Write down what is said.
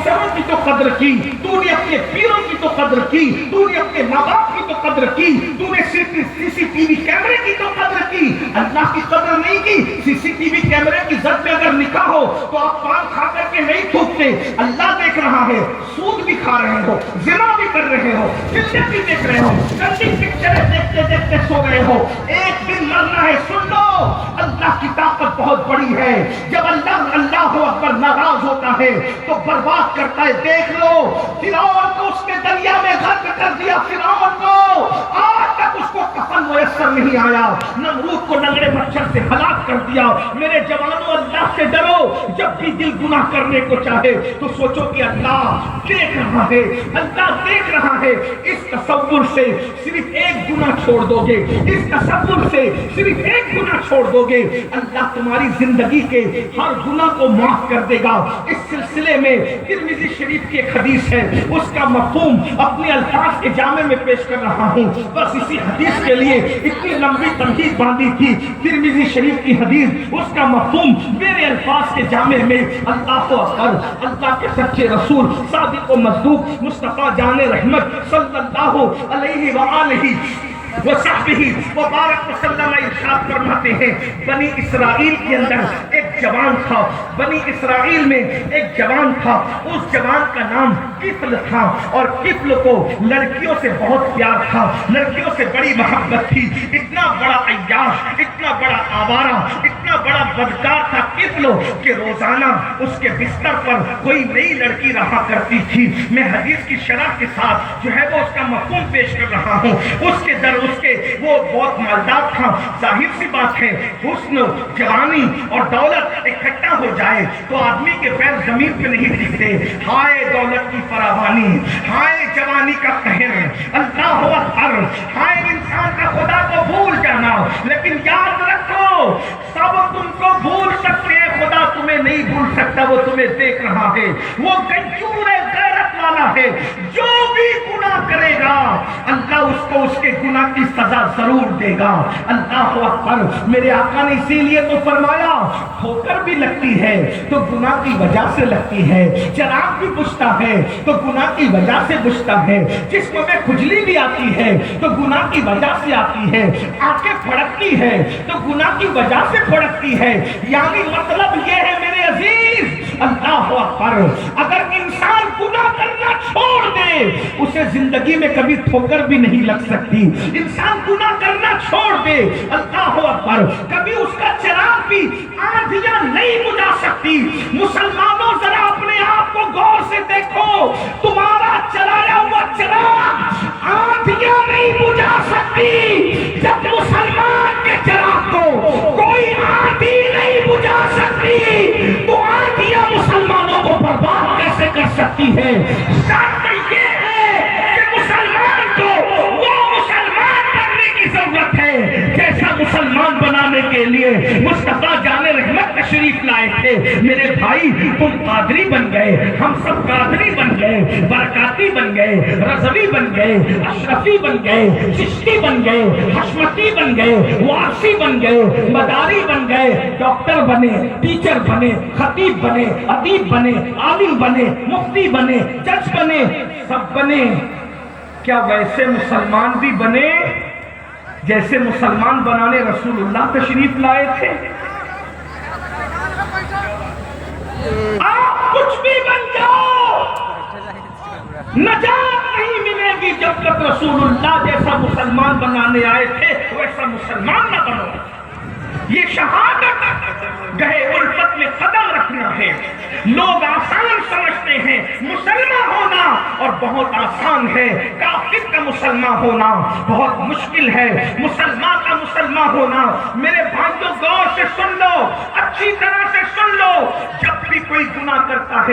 افسروں کی تو قدر کی، تو نے اپنے پیروں کی تو قدر کی، تو نے اپنے ماں باپ کی تو قدر کی، تو نے CCTV کیمرے کی تو قدر کی، اللہ کی قدر نہیں کی۔ CCTV کیمرے کی زد میں اگر نکاح ہو تو آپ پان کھا کر کے نہیں تھوکتے، اللہ دیکھ رہا ہے، سود بھی کھا رہے ہو، زنا بھی کر رہے ہو، فلمیں بھی دیکھ رہے ہو، گندی پکچریں دیکھتے دیکھتے سو رہے ہو، ایک دن مرنا ہے۔ سن لو، اللہ کی طاقت بہت بڑی ہے، جب اللہ اکبر ناراض ہوتا ہے تو برباد کرتا ہے۔ دیکھ لو، فرعون کو اس کے دریا میں غرق کر دیا، فرعون کو آج تک اس کو کفن میسر نہیں آیا، نمرود کو لنگڑے مچھر سے ہلاک کر دیا۔ میرے جوانوں، اللہ سے ڈرو، جب بھی دل گناہ کرنے کو چاہے تو سوچو کہ اللہ دیکھ رہا ہے، اللہ دیکھ رہا ہے۔ اس تصور سے صرف ایک گناہ چھوڑ دو گے، اس تصور سے صرف ایک گناہ چھوڑ دو گے، اللہ تمہاری زندگی کے ہر گناہ کو معاف کر دے گا۔ اس سلسلے میں ترمذی شریف کی ایک حدیث ہے، اس کا مفہوم اپنے الفاظ کے جامع میں پیش کر رہا ہوں۔ بس اسی حدیث کے لیے اتنی لمبی تمہید باندھی تھی، ترمذی شریف کی حدیث، اس کا مفہوم میرے الفاظ کے جامع میں۔ اللہ اکبر، اللہ کے سچے رسول صادق و مصدوق مصطفیٰ جان رحمت صلی اللہ علیہ وآلہ وصحبہ وبارک وسلم ارشاد فرماتے ہیں، بنی اسرائیل کے اندر ایک جوان تھا، بنی اسرائیل میں ایک جوان تھا، اس جوان کا نام کفل تھا، اور کفل کو لڑکیوں سے بہت پیار تھا، لڑکیوں سے بڑی محبت تھی۔ اتنا بڑا عیاش، اتنا بڑا آوارہ، اتنا بڑا بدکار تھا کفل کہ روزانہ اس کے بستر پر کوئی نئی لڑکی رہا کرتی تھی۔ میں حدیث کی شرح کے ساتھ جو ہے وہ اس کا مفہوم پیش کر رہا ہوں۔ اس کے وہ بہت مالدار تھا، ظاہر سی بات ہے، حسن، جوانی اور دولت اکٹھا ہو جائے تو آدمی کے پیر زمین پہ نہیں ٹکتے۔ ہائے دولت کی فراوانی، ہائے جوانی کا قہر، اللہ اکبر، ہائے انسان کا خدا کو بھول جانا۔ لیکن یاد رکھو، سب تم کو بھول سکتے ہیں، خدا تمہیں نہیں بھول سکتا، وہ تمہیں دیکھ رہا ہے، وہ غیور غیرت والا ہے۔ جو بھی گناہ کرے گا اللہ اس کو اس کے گناہ کی سزا ضرور دے گا۔ اللہ اکبر، میرے آقا نے اسی لیے تو فرمایا، ٹھوکر بھی لگتی ہے تو گناہ کی وجہ سے لگتی ہے، چراغ بھی بجھتا ہے تو گناہ کی وجہ سے بجھتا ہے، جسم میں کھجلی بھی آتی ہے تو گناہ کی وجہ سے آتی ہے، آنکھیں پھڑکتی ہے تو گناہ کی وجہ سے پھڑکتی ہے۔ یعنی مطلب یہ ہے میرے عزیز، اللہ اکبر، اگر انسان گناہ کرنا چھوڑ دے اسے زندگی میں کبھی ٹھوکر بھی نہیں لگ سکتی۔ انسان گناہ کرنا چھوڑ دے، اللہ اکبر، کبھی اس کا چراغ بھی آندھیاں نہیں بجھا سکتی۔ مسلمانوں ذرا اپنے آپ کو غور سے دیکھو، تمہارا چلایا ہوا چراغ آندھیاں نہیں بجھا سکتی۔ جب مسلمان کے چراغ کو کوئی آندھی نہیں بجھا سکتی تو آندھیاں مسلمانوں کو برباد کیسے کر سکتی ہے؟ شرط یہ ہے کہ مسلمان کو وہ مسلمان بننے کی ضرورت ہے جیسا مسلمان بنانے کے لیے مصطفیٰ جان رحمت تشریف لائے تھے۔ میرے بھائی، تم قادری بن گئے، ہم سب قادری بن گئے، برکاتی بن گئے، رضوی بن گئے، اشرفی بن گئے، چشتی بن گئے، حشمتی بن گئے، وارثی بن گئے، مداری بن گئے، ڈاکٹر بنے، ٹیچر بنے، خطیب بنے، ادیب بنے، عالم بنے، مفتی بنے، جج بنے، سب بنے۔ کیا ویسے مسلمان بھی بنے جیسے مسلمان بنانے رسول اللہ تشریف لائے تھے؟ آپ کچھ بھی بن جاؤ، نجات نہیں ملے گی جب تک رسول اللہ جیسا مسلمان بنانے آئے تھے ویسا مسلمان نہ بنو۔ یہ شہادت گہے الفت میں قدم رکھنا ہے۔ لوگ آسان سمجھتے ہیں مسلمان ہونا اور بہت آسان ہے، کافر کا مسلمان ہونا بہت مشکل ہے، مسلمان کا مسلمان ہونا۔ میرے بھائیوں، غور سے سن لو، اچھی طرح سے سن لو، جب بھی کوئی گناہ کرتا ہے